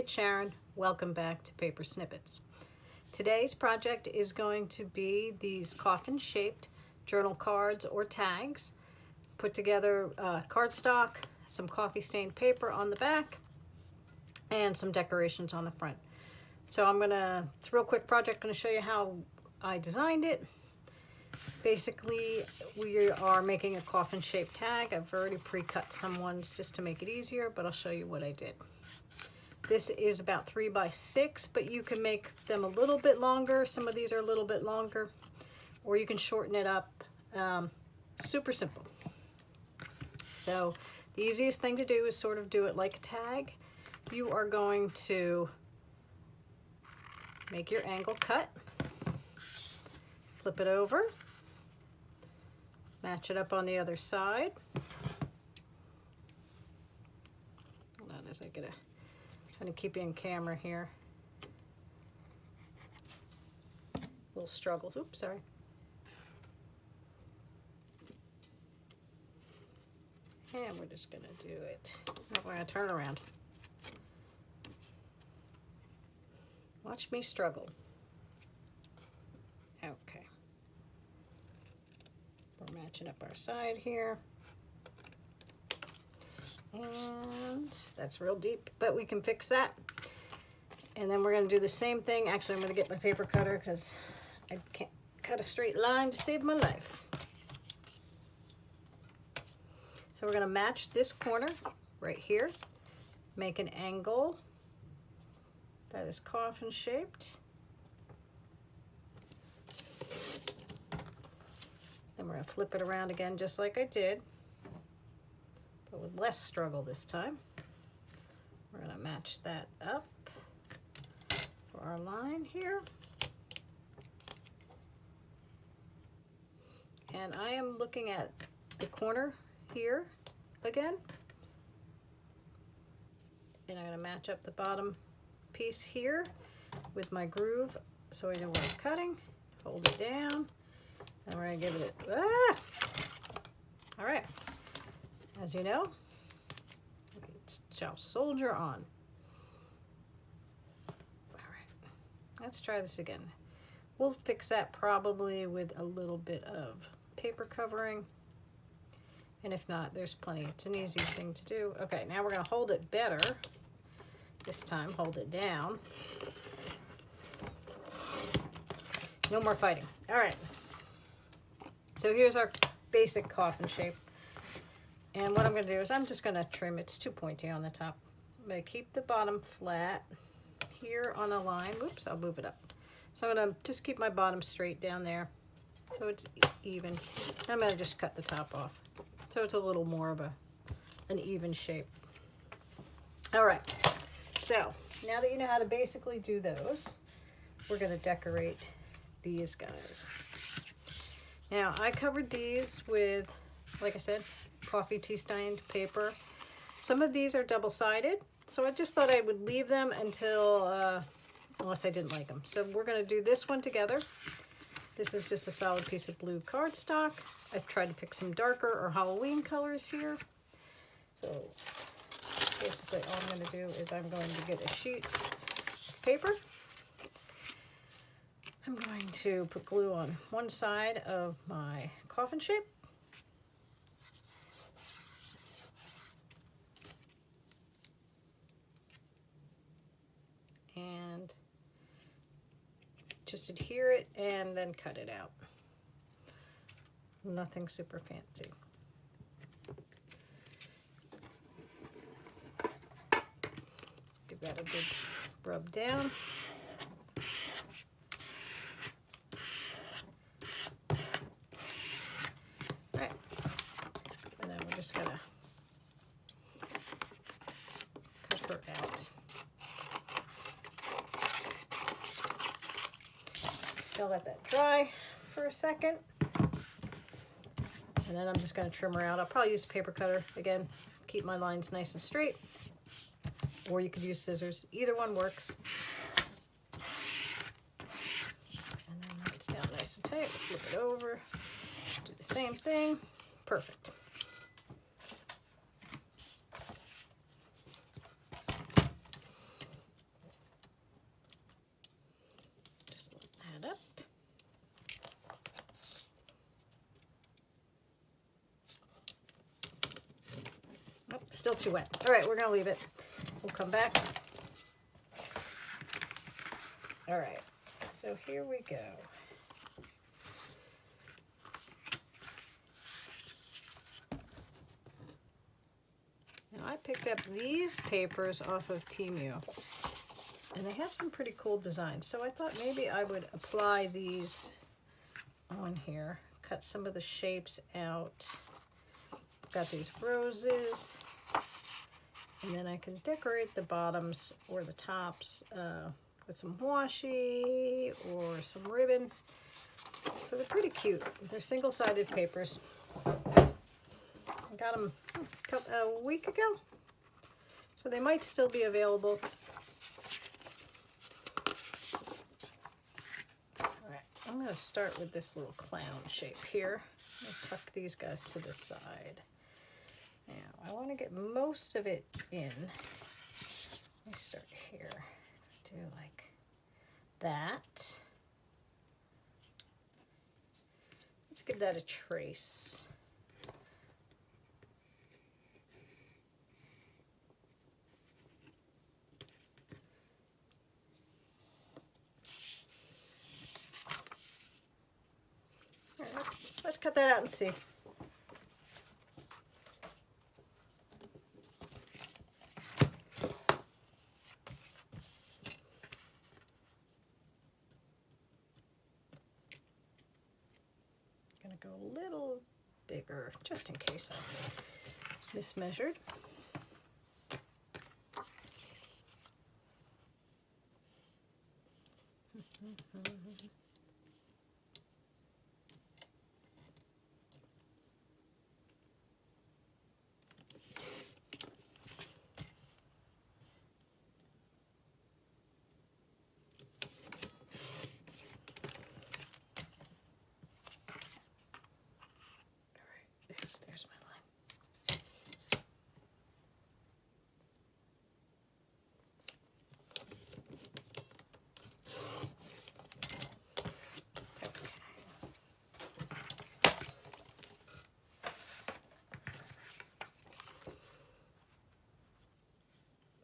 it's Sharon. Welcome back to Paper Snippets. Today's project is going to be these coffin-shaped journal cards or tags. Put together cardstock, some coffee-stained paper on the back, and some decorations on the front. So it's a real quick project. I'm going to show you how I designed it. Basically, we are making a coffin-shaped tag. I've already pre-cut some ones just to make it easier, but I'll show you what I did. This is about 3 by 6, but you can make them a little bit longer. Some of these are a little bit longer, or you can shorten it up. Super simple. So the easiest thing to do is sort of do it like a tag. You are going to make your angle cut, flip it over, match it up on the other side. Hold on as I get trying to keep you in camera here. Little struggles. Oops, sorry. And we're just gonna do it. Oh, we're gonna turn around. Watch me struggle. Okay. We're matching up our side here. And that's real deep, but we can fix that. And then we're going to do the same thing. Actually, I'm going to get my paper cutter because I can't cut a straight line to save my life. So we're going to match this corner right here, make an angle that is coffin shaped. Then we're going to flip it around again just like I did, but with less struggle this time. We're going to match that up for our line here. And I am looking at the corner here again. And I'm going to match up the bottom piece here with my groove so I know where I'm cutting. Hold it down. And we're going to give it all right. As you know, it shall soldier on. All right, let's try this again. We'll fix that probably with a little bit of paper covering. And if not, there's plenty. It's an easy thing to do. Okay, now we're going to hold it better. This time, hold it down. No more fighting. All right. So here's our basic coffin shape. And what I'm going to do is I'm just going to trim. It's too pointy on the top. I'm going to keep the bottom flat here on a line. Whoops, I'll move it up. So I'm going to just keep my bottom straight down there so it's even. I'm going to just cut the top off so it's a little more of an even shape. All right. So now that you know how to basically do those, we're going to decorate these guys. Now I covered these with, like I said, coffee tea stained paper. Some of these are double-sided, so I just thought I would leave them until, unless I didn't like them. So we're going to do this one together. This is just a solid piece of blue cardstock. I've tried to pick some darker or Halloween colors here. So basically all I'm going to do is I'm going to get a sheet of paper. I'm going to put glue on one side of my coffin shape. And just adhere it and then cut it out. Nothing super fancy. Give that a good rub down. Right. And then we're just gonna cut her out. I'll let that dry for a second. And then I'm just going to trim her out. I'll probably use a paper cutter again, keep my lines nice and straight. Or you could use scissors. Either one works. And then that's down nice and tight. Flip it over. Do the same thing. Perfect. still too wet. All right, we're gonna leave it. We'll come back. All right, so here we go. Now I picked up these papers off of Temu, and they have some pretty cool designs. So I thought maybe I would apply these on here, cut some of the shapes out. Got these roses, and then I can decorate the bottoms or the tops with some washi or some ribbon. So they're pretty cute. They're single-sided papers. I got them a week ago, so they might still be available. All right, I'm going to start with this little clown shape here. I'll tuck these guys to the side. Now, I want to get most of it in. Let me start here. Do like that. Let's give that a trace. All right, let's cut that out and see. Go a little bigger just in case I mismeasured.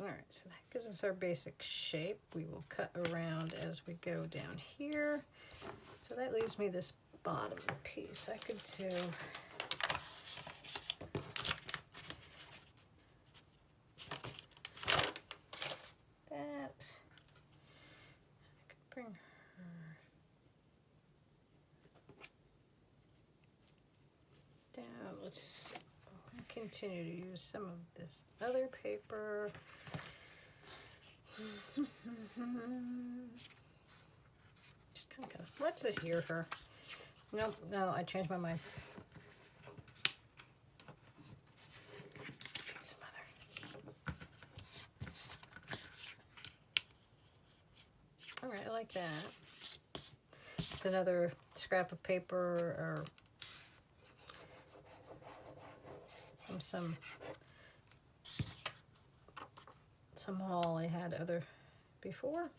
All right, so that gives us our basic shape. We will cut around as we go down here. So that leaves me this bottom piece. I could do that. I could bring her down. Let's continue to use some of this other paper. Just kind of, let's just hear her. Nope, no, I changed my mind. Some other. All right, I like that. It's another scrap of paper or some haul I had other before.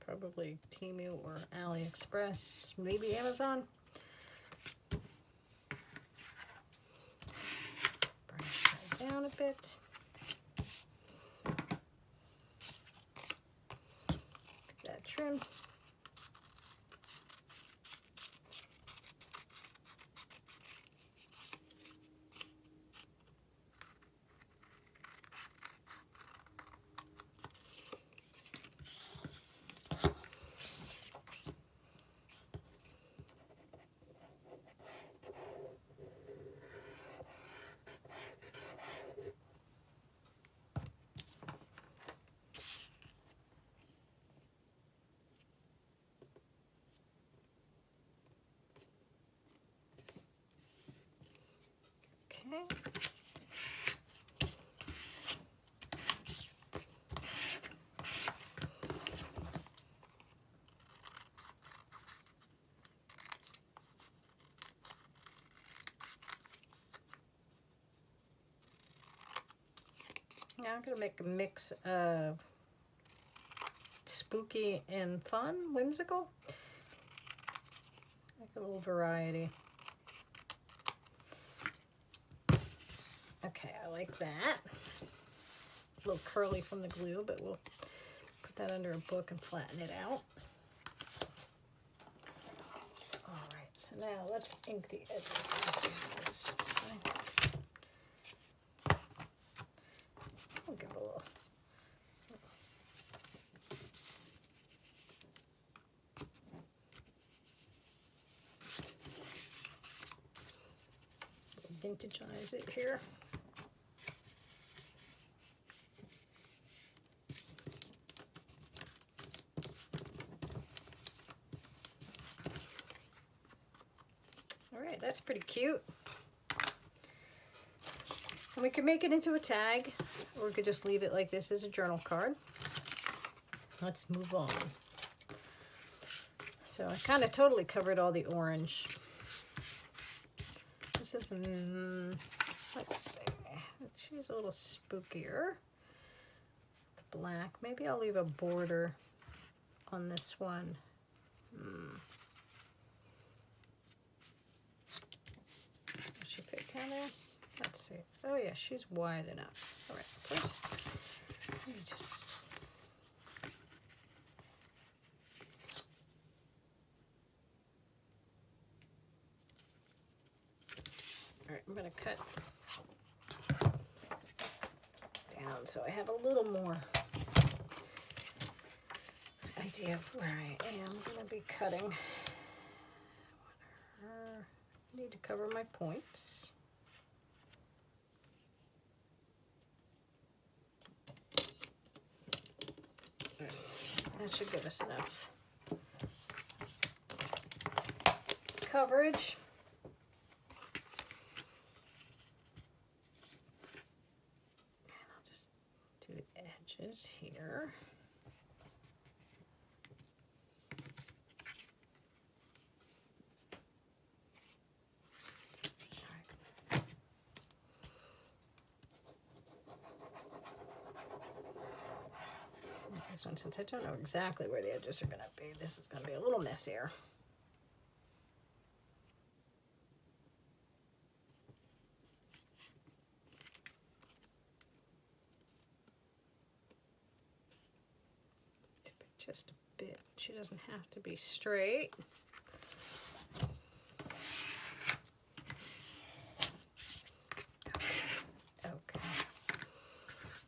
Probably Temu or AliExpress, maybe Amazon. Bring that down a bit. Get that trim. Okay. Now I'm going to make a mix of spooky and fun, whimsical. Like a little variety. Okay, I like that. A little curly from the glue, but we'll put that under a book and flatten it out. All right, so now let's ink the edges. I'll just use this side. I'll give it a little. Vintage-ize it here. All right, that's pretty cute. And we can make it into a tag, or we could just leave it like this as a journal card. Let's move on. So I kind of totally covered all the orange. This is, let's see, she's a little spookier. The black, maybe I'll leave a border on this one. Does she fit down there? Let's see. Oh yeah, she's wide enough. All right, first, let me just. All right, I'm gonna cut down so I have a little more idea of where I am gonna be cutting. I need to cover my points. That should give us enough coverage. And I'll just do the edges here. This one, since I don't know exactly where the edges are going to be, this is going to be a little messier. Just a bit. She doesn't have to be straight. Okay.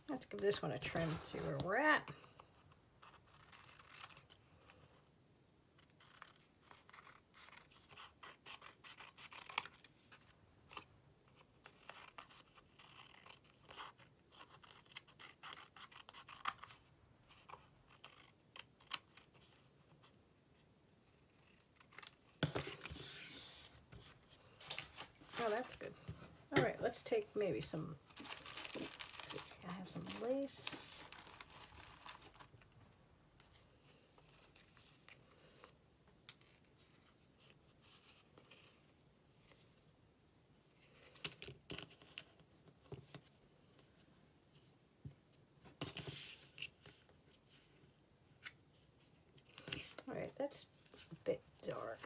Let's give this one a trim, see where we're at. Oh, that's good. All right, let's take maybe some, let's see, I have some lace. All right, that's a bit dark.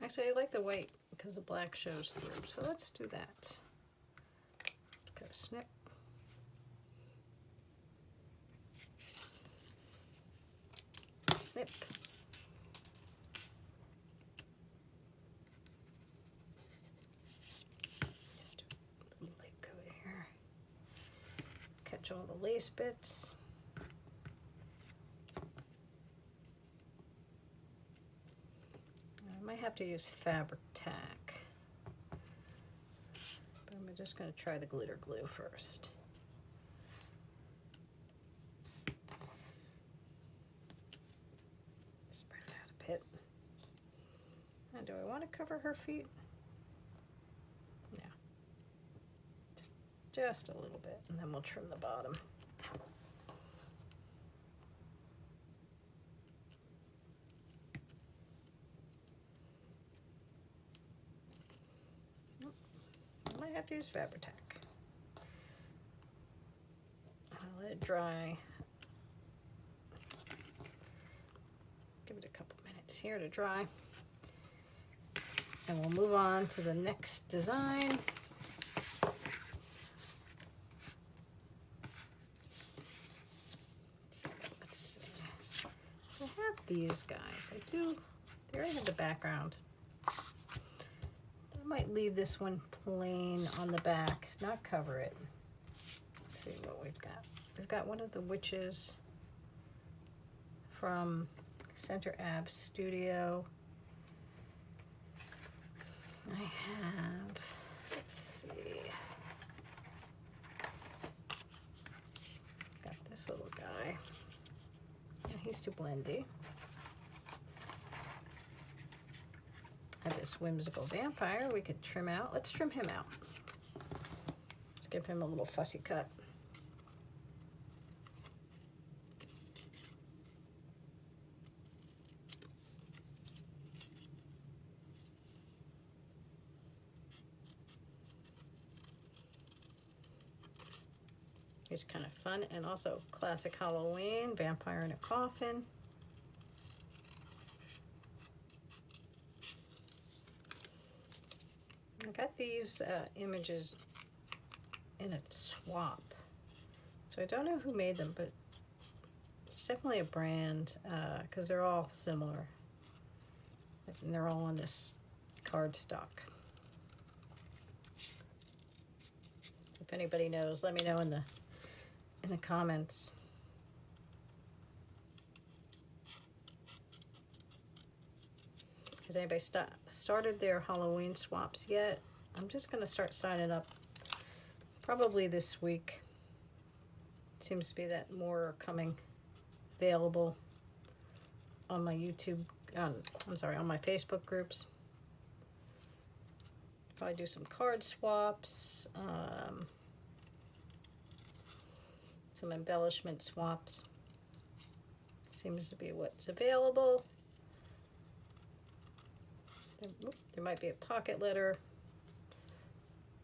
Actually, I like the white because the black shows through, so let's do that. Go snip. Snip. Just do a little light coat here. Catch all the lace bits. I might have to use fabric tack, but I'm just going to try the glitter glue first. Spread it out a bit. And do I want to cover her feet? No. Just a little bit, and then we'll trim the bottom. I might have to use fabric tack. I'll let it dry. Give it a couple minutes here to dry. And we'll move on to the next design. Let's see. So I have these guys. I do, they already have the background. I might leave this one plain on the back, not cover it. Let's see what we've got. We've got one of the witches from Center Ave Studio. I have, let's see, got this little guy. Yeah, he's too blendy. I have this whimsical vampire we could trim out. Let's trim him out. Let's give him a little fussy cut. It's kind of fun, and also classic Halloween, vampire in a coffin. I got these images in a swap, so I don't know who made them, but it's definitely a brand because they're all similar, and they're all on this cardstock. If anybody knows, let me know in the comments. Has anybody started their Halloween swaps yet? I'm just going to start signing up probably this week. Seems to be that more are coming available on my YouTube, on my Facebook groups. Probably do some card swaps, some embellishment swaps. Seems to be what's available. There might be a pocket letter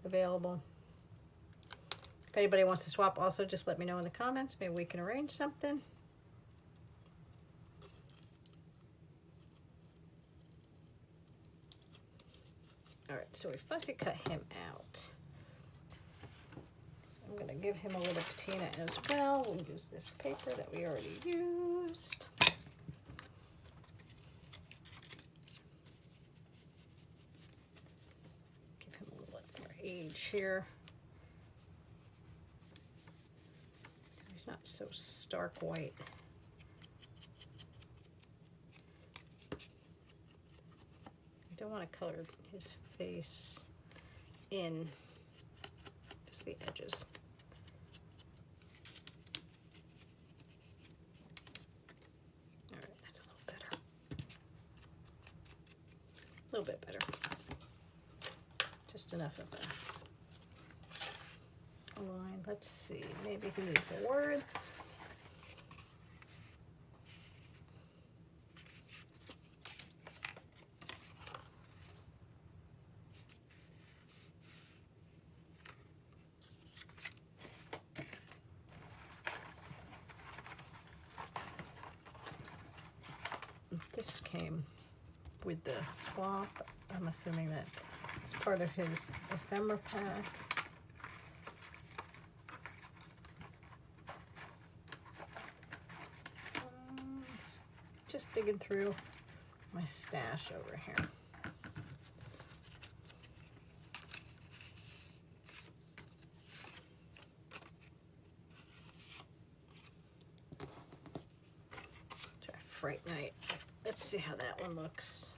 available. If anybody wants to swap, also just let me know in the comments. Maybe we can arrange something. All right, so we fussy cut him out. So I'm going to give him a little patina as well. We'll use this paper that we already used. Give him a little more age here. He's not so stark white. I don't want to color his face in, just the edges. All right, that's a little better. A little bit better. Just enough of a line. Let's see, maybe he needs a word. This came with the swap. I'm assuming that it's part of his ephemera pack. Just digging through my stash over here. Try Fright Night. Let's see how that one looks.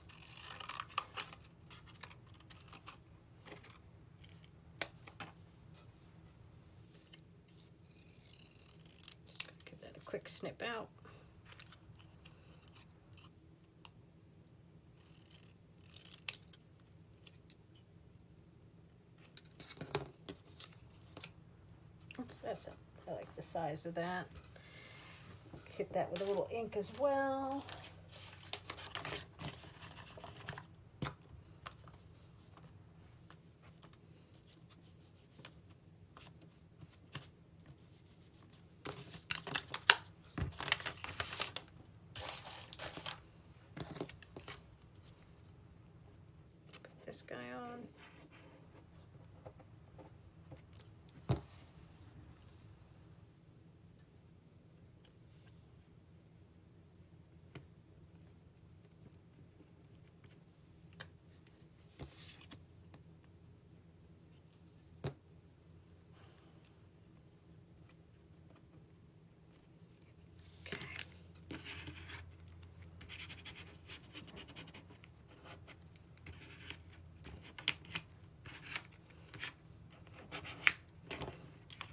Just gonna give that a quick snip out. I like the size of that. Hit that with a little ink as well. Put this guy on.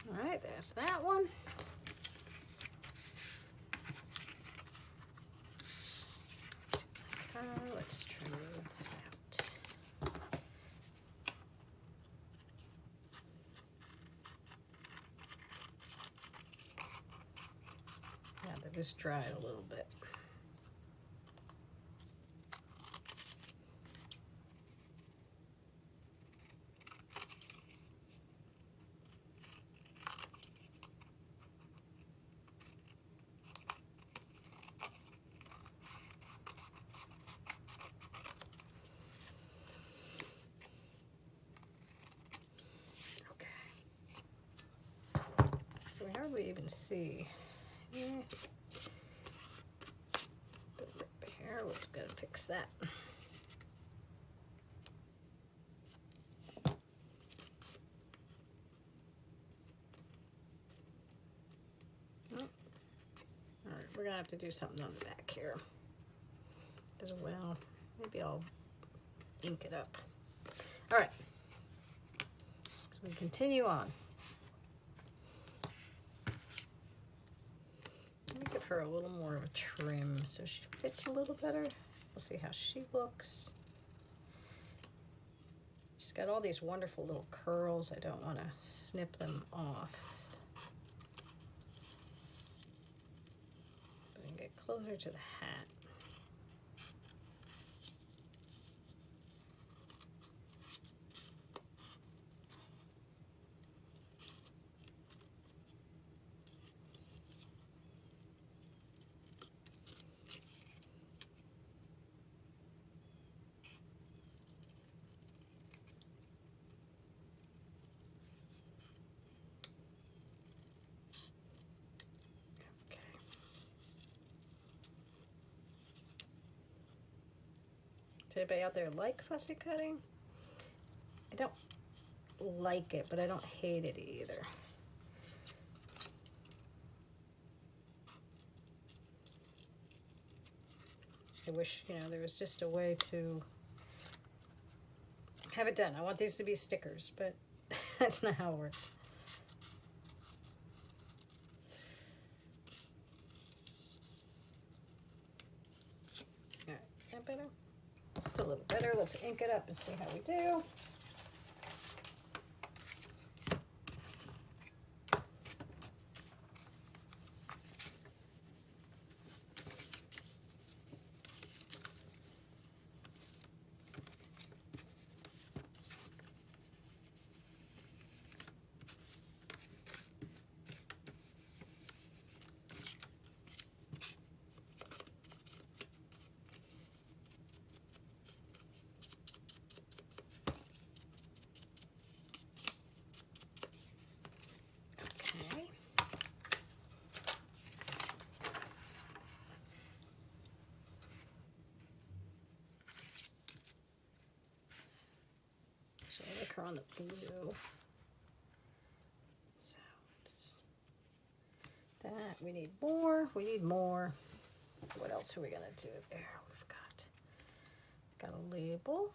All right, there's that one. Let's try this out. Yeah, that this dried a little bit. So we hardly even see. The lip here, we're gonna fix that. Alright, we're gonna have to do something on the back here as well. Maybe I'll ink it up. Alright, so we continue on. Let me give her a little more of a trim so she fits a little better. We'll see how she looks. She's got all these wonderful little curls. I don't want to snip them off. But I can get closer to the hat. Does anybody out there like fussy cutting? I don't like it, but I don't hate it either. I wish, there was just a way to have it done. I want these to be stickers, but that's not how it works. All right, is that better? It's a little better. Let's ink it up and see how we do. On the blue. So it's that we need more. We need more. What else are we gonna do there? We've got a label.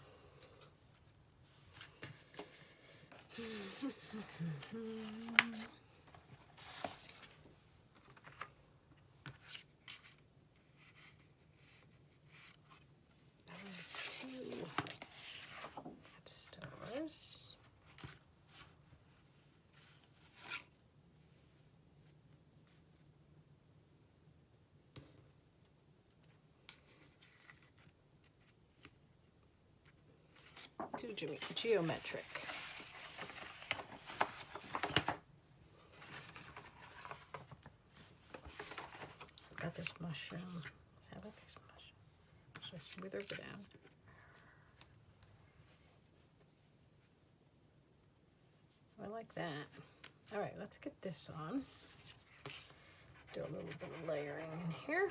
Those two. That's stars. Too geometric. Got this mushroom. How about this mushroom? Should I wither it down? like that. All right, let's get this on. Do a little bit of layering in here.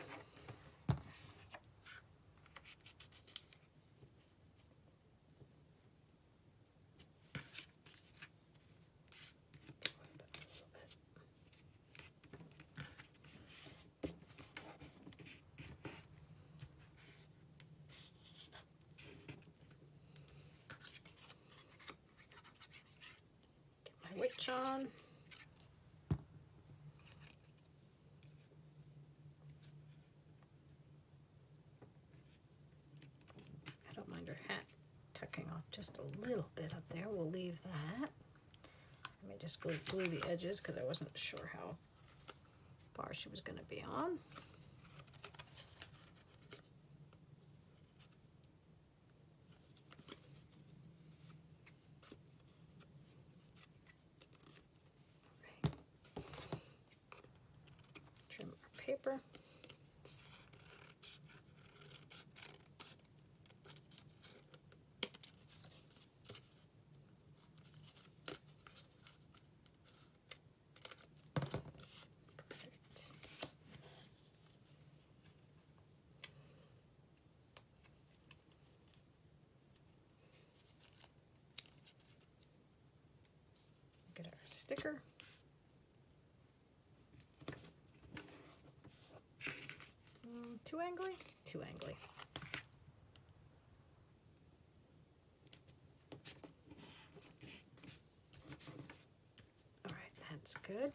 Get my witch on. Her hat tucking off just a little bit up there. We'll leave that. Let me just go glue the edges because I wasn't sure how far she was going to be on. Right. Trim our paper. Get our sticker. Too angly? Too angly. All right, that's good.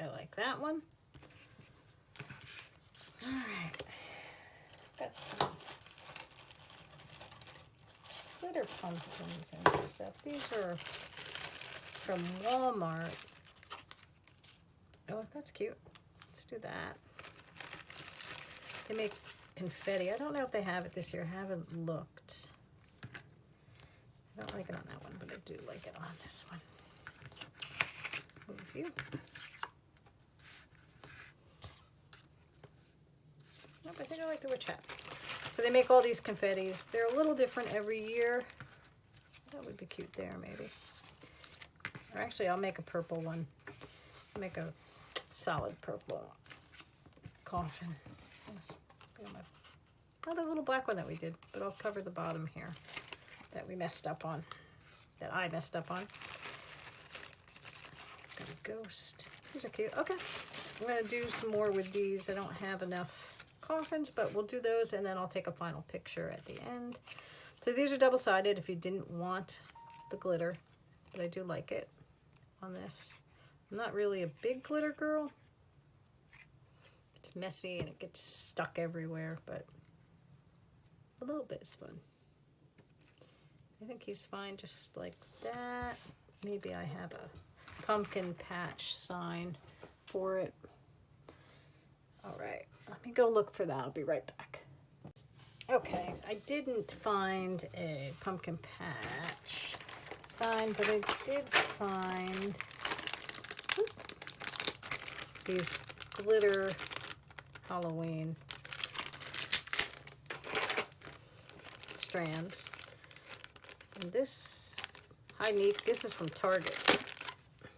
I like that one. All right, got some glitter pumpkins and stuff. These are from Walmart. Oh, that's cute. Let's do that. They make confetti. I don't know if they have it this year. I haven't looked. I don't like it on that one, but I do like it on this one. Move you. Nope, I think I like the witch hat. So they make all these confettis. They're a little different every year. That would be cute there, maybe. Or actually, I'll make a purple one. I'll make a solid purple coffin. Oh, the little black one that we did, but I'll cover the bottom here that we messed up on, that I messed up on. Got a ghost. These are cute. Okay, I'm gonna do some more with these. I don't have enough coffins, but we'll do those, and then I'll take a final picture at the end. So these are double-sided if you didn't want the glitter, but I do like it on this. I'm not really a big glitter girl. It's messy and it gets stuck everywhere, but a little bit is fun. I think he's fine just like that. Maybe I have a pumpkin patch sign for it. All right, let me go look for that. I'll be right back. Okay, I didn't find a pumpkin patch sign, but I did find these glitter Halloween strands. And this High-Neek, this is from Target.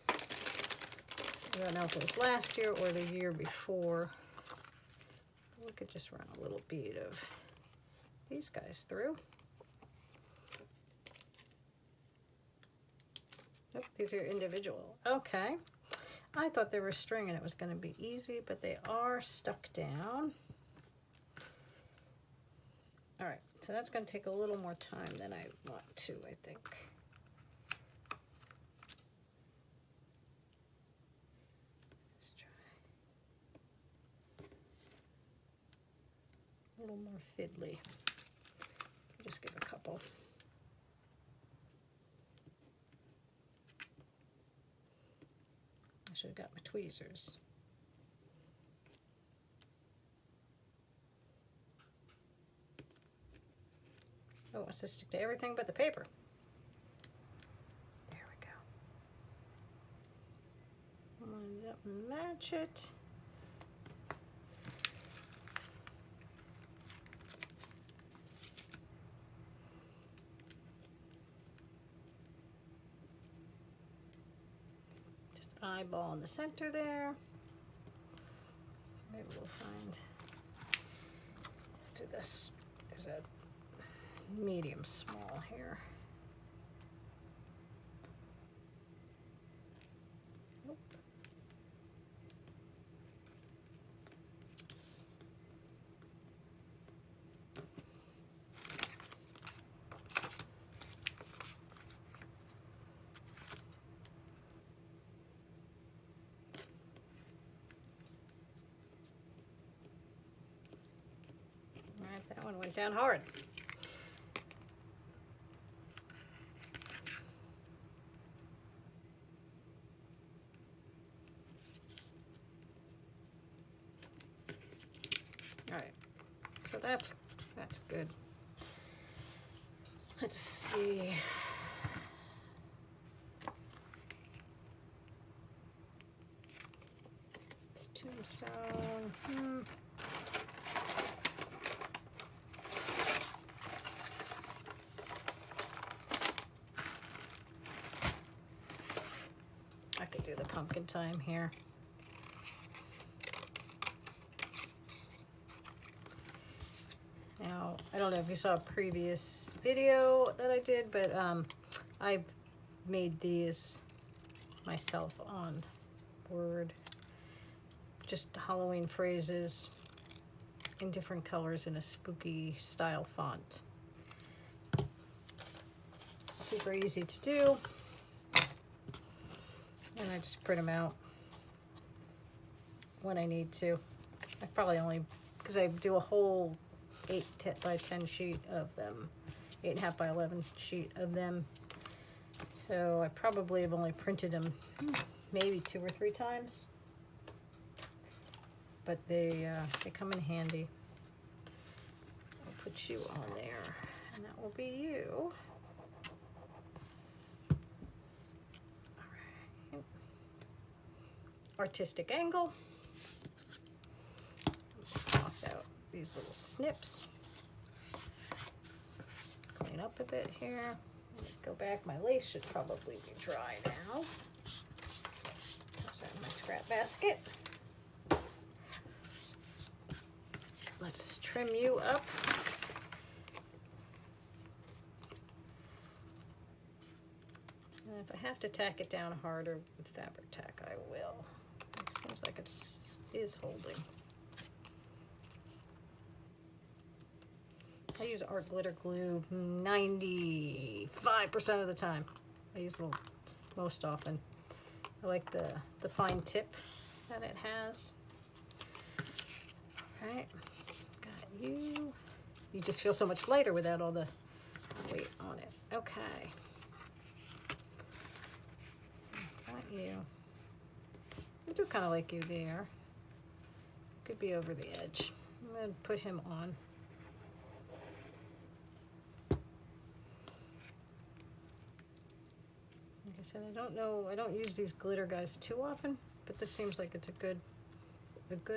I don't know if it was last year or the year before. We could just run a little bead of these guys through. Nope, these are individual. Okay. I thought they were string and it was going to be easy, but they are stuck down. All right, so that's going to take a little more time than I want to, I think. Let's try a little more fiddly. Just give a couple. I should have got my tweezers. Oh, it wants to stick to everything but the paper. There we go. Line it up and match it. eyeball in the center there. Maybe we'll find, do this, there's a medium small here. Nope. All right, that one went down hard. All right, so that's good. Let's see. It's tombstone. I could do the pumpkin time here. Now, I don't know if you saw a previous video that I did, but I've made these myself on Word. Just Halloween phrases in different colors in a spooky style font. Super easy to do. And I just print them out when I need to. I probably only, because I do a whole 8 by 10 sheet of them, 8.5 by 11 sheet of them. So I probably have only printed them maybe 2 or 3 times. But they come in handy. I'll put you on there, and that will be you. All right. Artistic angle. Toss out these little snips. Clean up a bit here. Go back. My lace should probably be dry now. Toss out my scrap basket. Let's trim you up. And if I have to tack it down harder with fabric tack, I will. It seems like it is holding. I use art glitter glue 95% of the time. I use it most often. I like the fine tip that it has. All right. You just feel so much lighter without all the weight on it. Okay. Got you. I do kind of like you there. Could be over the edge. I'm going to put him on. Like I said, I don't know. I don't use these glitter guys too often, but this seems like it's a good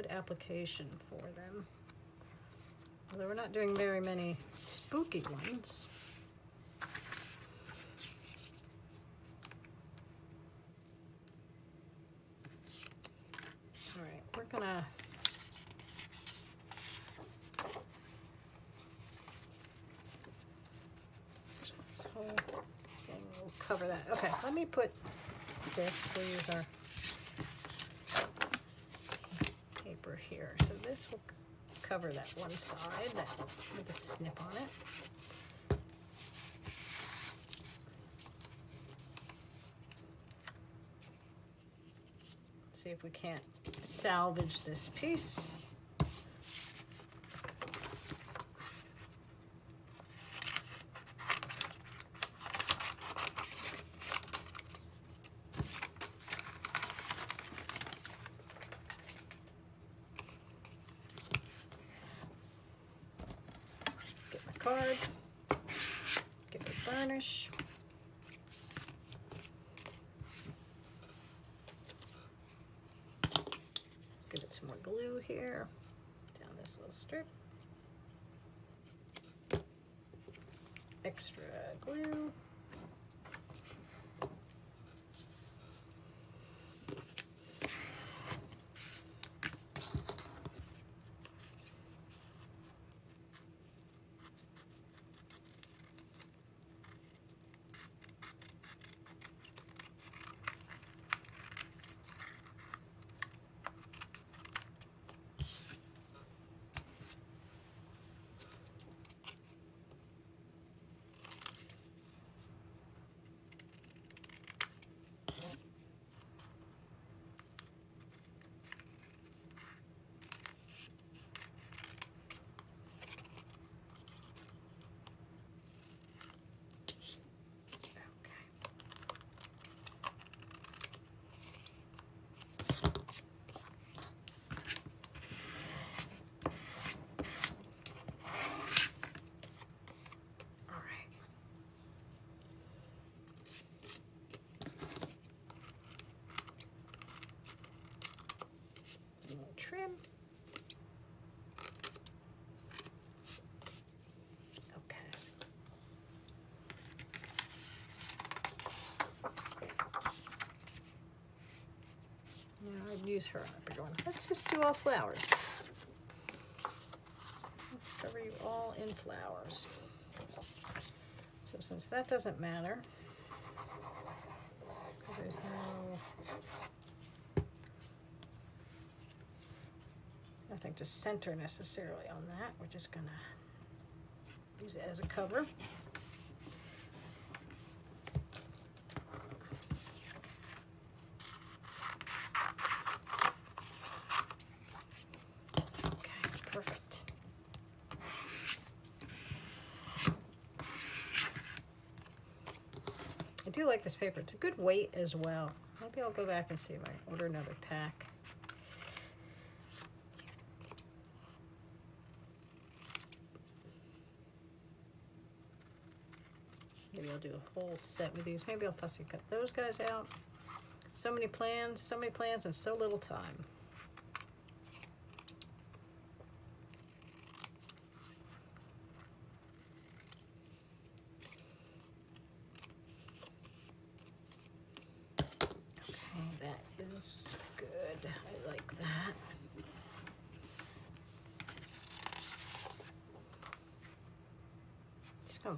application for them. Although we're not doing very many spooky ones. All right, we're gonna this whole thing will cover that. Okay, let me put this. We'll use our paper here. So this will cover that one side with a snip on it. Let's see if we can't salvage this piece. Card, give it a burnish. Give it some more glue here, down this little strip. Extra glue. use her on a bigger one. Let's just do all flowers. Let's cover you all in flowers. So since that doesn't matter, there's nothing to center necessarily on that. We're just gonna use it as a cover. I do like this paper. It's a good weight as well. Maybe I'll go back and see if I order another pack. Maybe I'll do a whole set with these. Maybe I'll fussy cut those guys out. So many plans and so little time.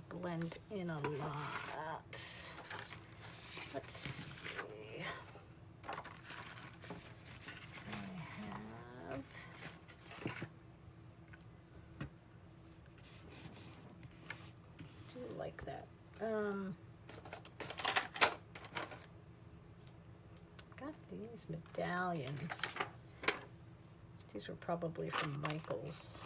Blend in a lot. Let's see. I have do like that. Got these medallions. These were probably from Michael's.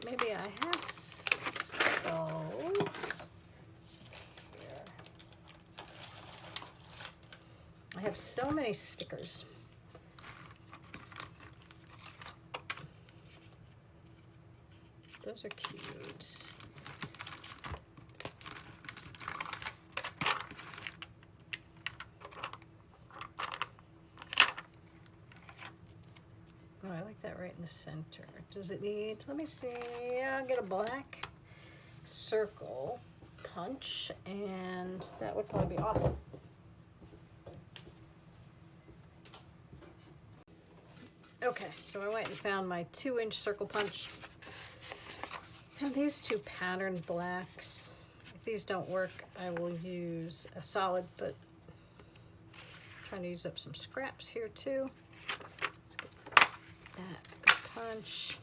Maybe I have those here. I have so many stickers. Those are cute. Oh, I like that right in the center. Does it need, let me see, yeah, I'll get a black circle punch, and that would probably be awesome. Okay, so I went and found my 2-inch circle punch. And these two patterned blacks. If these don't work, I will use a solid, but I'm trying to use up some scraps here too. That good punch.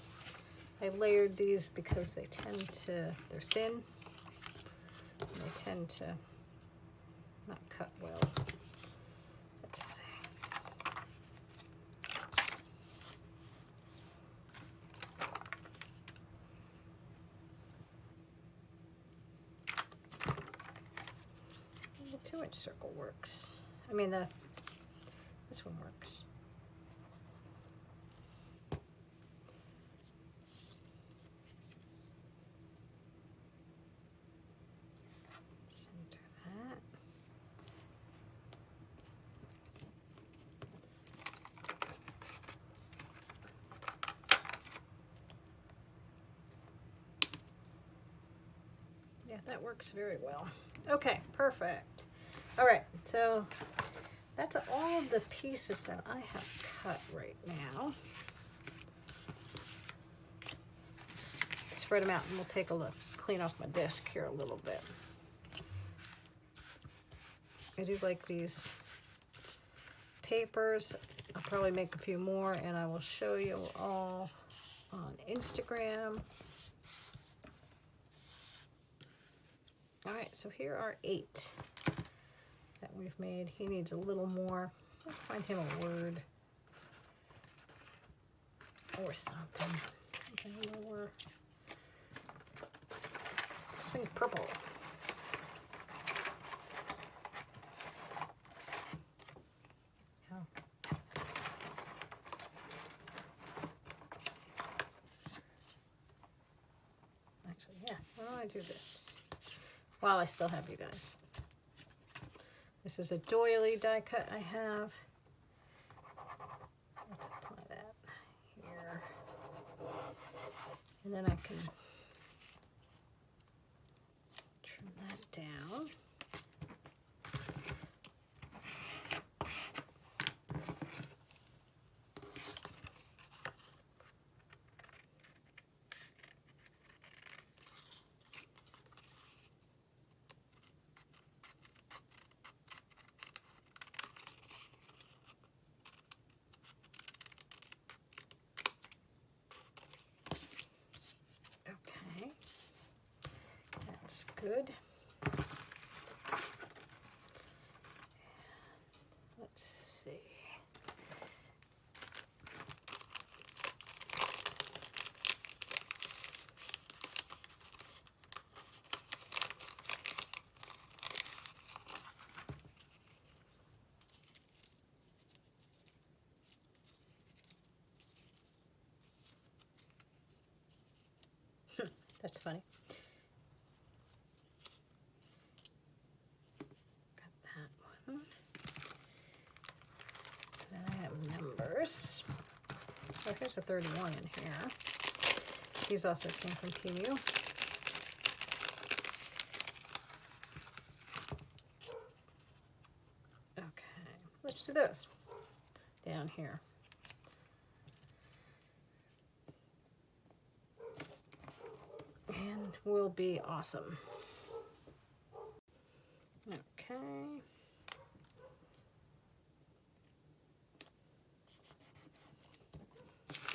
I layered these because they tend to, they're thin, and they tend to not cut well. Let's see. The 2-inch circle works. I mean, this one works. Yeah, that works very well. Okay, perfect. All right, so that's all of the pieces that I have cut right now. Spread them out and we'll take a look. Clean off my desk here a little bit. I do like these papers. I'll probably make a few more and I will show you all on Instagram. All right, so here are 8 that we've made. He needs a little more. Let's find him a word or something. Something more. Something purple. Oh. Actually, yeah, why don't I do this? While I still have you guys. This is a doily die cut I have. Let's apply that here. And then I can down. Okay, that's good. Let's see. That's funny. Got that one. Then I have numbers. Oh, here's a 31 in here. These also came from TU. Okay, let's do this down here. And will be awesome. Okay.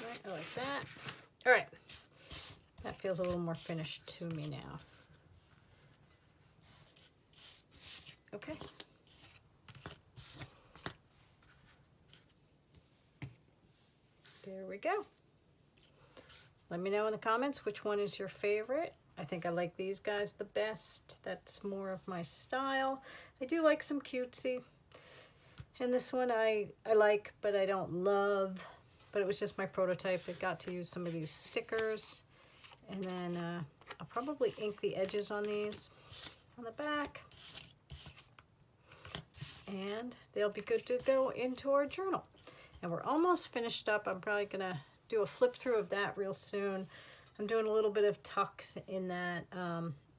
Right, I like that. All right. That feels a little more finished to me now. Okay. There we go. Let me know in the comments which one is your favorite. I think I like these guys the best. That's more of my style. I do like some cutesy. And this one I like, but I don't love. But it was just my prototype. I got to use some of these stickers. And then I'll probably ink the edges on these on the back. And they'll be good to go into our journal. And we're almost finished up. I'm probably gonna do a flip through of that real soon. I'm doing a little bit of tucks in that.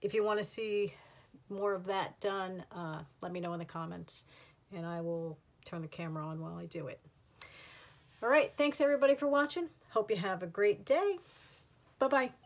If you want to see more of that done, let me know in the comments and I will turn the camera on while I do it. All right, thanks everybody for watching. Hope you have a great day. Bye-bye.